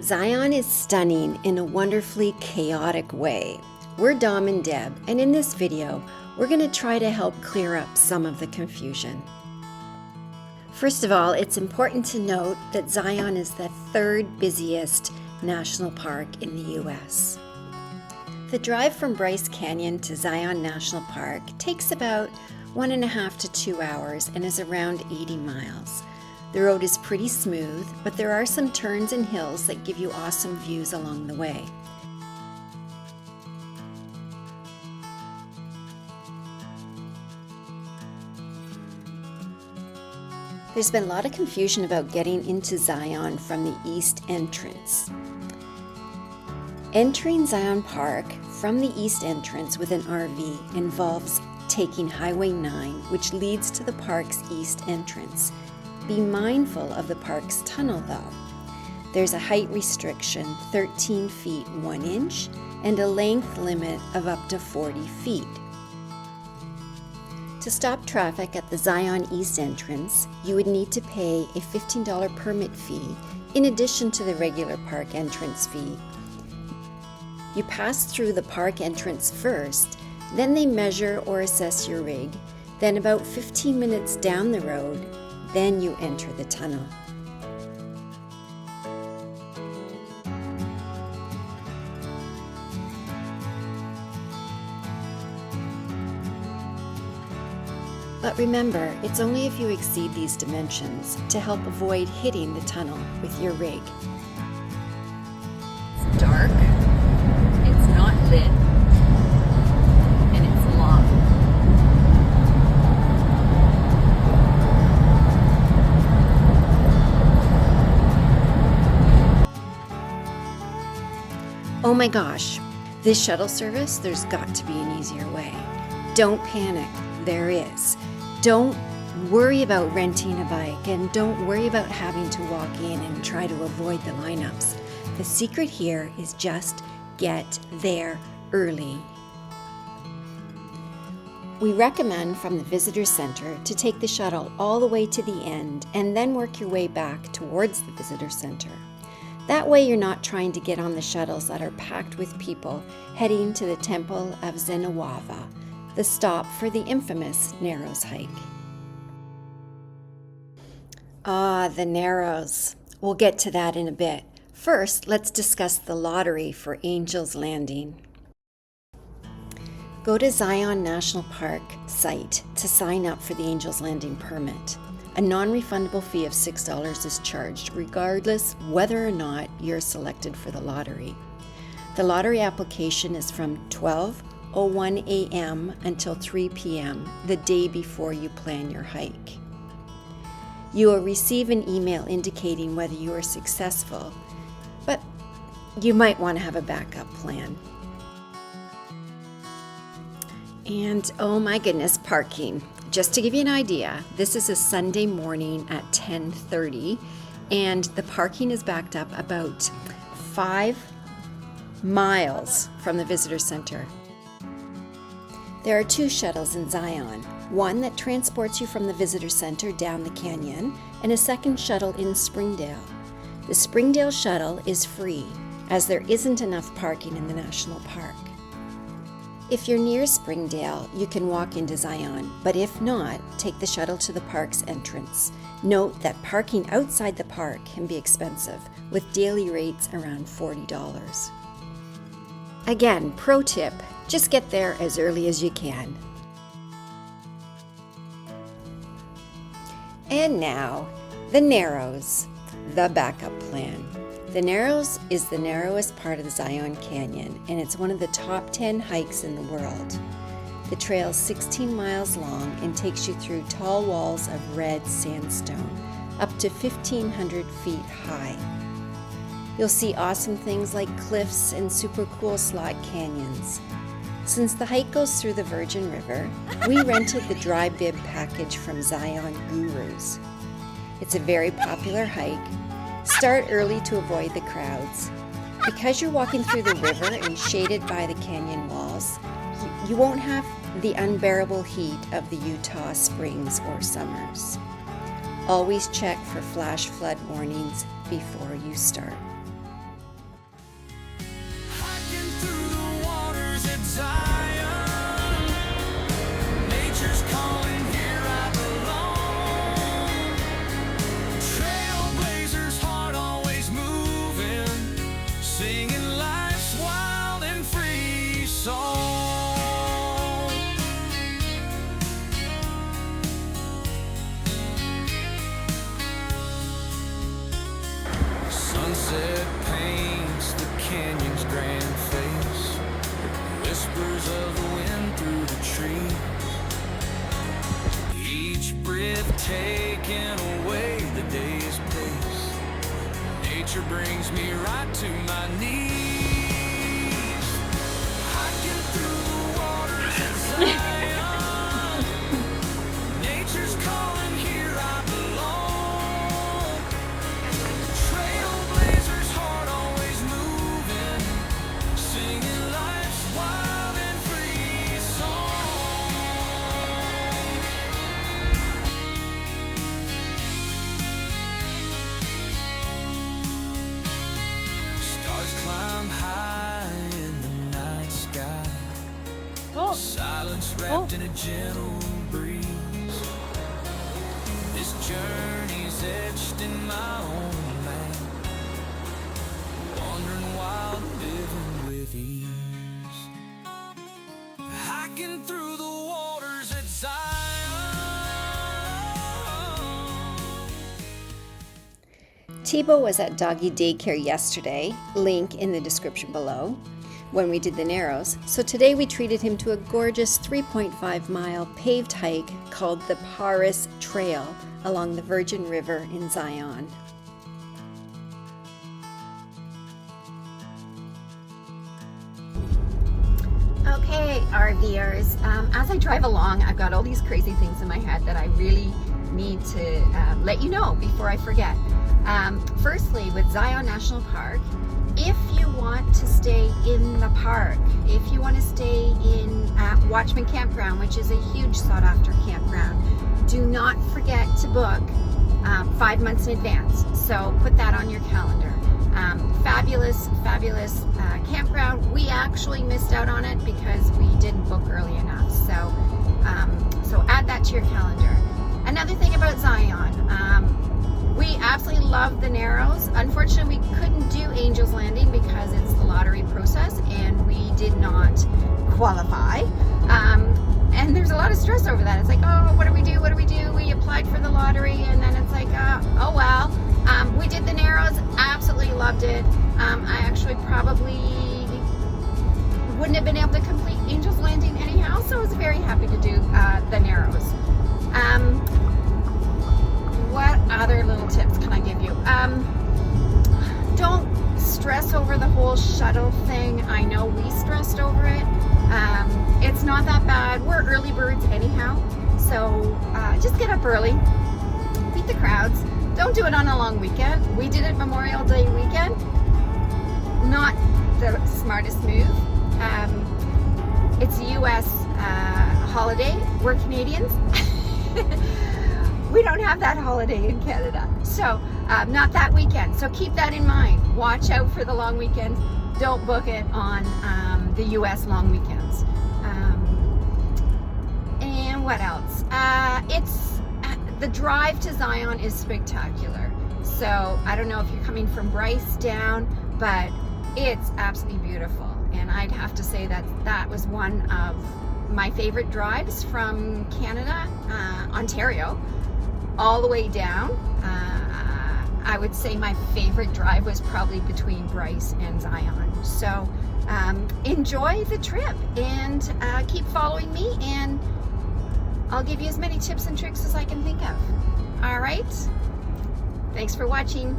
Zion is stunning in a wonderfully chaotic way. We're Dom and Deb, and in this video, we're going to try to help clear up some of the confusion. First of all, it's important to note that Zion is the third busiest national park in the U.S. The drive from Bryce Canyon to Zion National Park takes about 1.5 to 2 hours and is around 80 miles. The road is pretty smooth, but there are some turns and hills that give you awesome views along the way. There's been a lot of confusion about getting into Zion from the east entrance. Entering Zion Park from the east entrance with an RV involves taking Highway 9, which leads to the park's east entrance. Be mindful of the park's tunnel though. There's a height restriction, 13 feet 1 inch, and a length limit of up to 40 feet. To stop traffic at the Zion East entrance, you would need to pay a $15 permit fee in addition to the regular park entrance fee. You pass through the park entrance first, then they measure or assess your rig, then about 15 minutes down the road, then you enter the tunnel. But remember, it's only if you exceed these dimensions to help avoid hitting the tunnel with your rig. It's dark, it's not lit, and it's long. Oh my gosh, this shuttle service, there's got to be an easier way. Don't panic, there is. Don't worry about renting a bike, and don't worry about having to walk in and try to avoid the lineups. The secret here is just get there early. We recommend from the visitor center to take the shuttle all the way to the end and then work your way back towards the visitor center. That way you're not trying to get on the shuttles that are packed with people heading to the Temple of Zenawava, the stop for the infamous Narrows hike. Ah, the Narrows. We'll get to that in a bit. First, let's discuss the lottery for Angel's Landing. Go to Zion National Park site to sign up for the Angel's Landing permit. A non-refundable fee of $6 is charged regardless whether or not you're selected for the lottery. The lottery application is from 12:01 a.m. until 3 p.m. the day before you plan your hike. You will receive an email indicating whether you are successful, but you might want to have a backup plan. And oh my goodness, parking. Just to give you an idea, this is a Sunday morning at 10:30, and the parking is backed up about 5 miles from the visitor center. There are 2 shuttles in Zion, one that transports you from the visitor center down the canyon, and a second shuttle in Springdale. The Springdale shuttle is free, as there isn't enough parking in the national park. If you're near Springdale, you can walk into Zion, but if not, take the shuttle to the park's entrance. Note that parking outside the park can be expensive, with daily rates around $40. Again, pro tip, just get there as early as you can. And now, the Narrows, the backup plan. The Narrows is the narrowest part of the Zion Canyon, and it's one of the top 10 hikes in the world. The trail is 16 miles long and takes you through tall walls of red sandstone, up to 1,500 feet high. You'll see awesome things like cliffs and super cool slot canyons. Since the hike goes through the Virgin River, we rented the dry bib package from Zion Gurus. It's a very popular hike. Start early to avoid the crowds. Because you're walking through the river and shaded by the canyon walls, you won't have the unbearable heat of the Utah springs or summers. Always check for flash flood warnings before you start. Sunset paints the canyon's grand face, whispers of the wind through the trees, each breath taking away the day's pace. Nature brings me right to my knees, hiking through the waters of Zion. Nature's calling, here I belong. Trailblazers, heart always moving, singing life's wild and free song. Stars climb high in the night sky, silence wrapped in a gentle breeze. This journey's etched in my own map, wandering wild, living with ease, hiking through the waters at Zion. Tebow was at doggy daycare yesterday, link in the description below, when we did the Narrows. So today we treated him to a gorgeous 3.5-mile paved hike called the Paris Trail along the Virgin River in Zion. Okay, RVers, as I drive along, I've got all these crazy things in my head that I really need to let you know before I forget. Firstly, with Zion National Park, if you want to stay in the park, if you want to stay in Watchman Campground, which is a huge sought-after campground, do not forget to book 5 months in advance. So put that on your calendar. Fabulous campground. We actually missed out on it because we didn't book early enough. So add that to your calendar. Another thing about Zion, we absolutely love the Narrows. Unfortunately, we couldn't do Angel's Landing because it's the lottery process and we did not qualify. And there's a lot of stress over that. It's like, oh, what do we do? What do we do? We applied for the lottery and then it's like, oh well. We did the Narrows, absolutely loved it. I actually probably wouldn't have been able to complete Angel's Landing anyhow, so I was very happy to do the Narrows. What other little tips can I give you? Don't stress over the whole shuttle thing. I know we stressed over it. It's not that bad. We're early birds anyhow, so just get up early, beat the crowds. Don't do it on a long weekend. We did it Memorial Day weekend. Not the smartest move. It's a U.S. holiday. We're Canadians. We don't have that holiday in Canada. So not that weekend. So keep that in mind. Watch out for the long weekends. Don't book it on the U.S. long weekends. And what else? The drive to Zion is spectacular. So I don't know if you're coming from Bryce down, but it's absolutely beautiful. And I'd have to say that was one of my favorite drives from Canada, Ontario, all the way down. I would say my favorite drive was probably between Bryce and Zion. So enjoy the trip and keep following me, and I'll give you as many tips and tricks as I can think of. All right? Thanks for watching.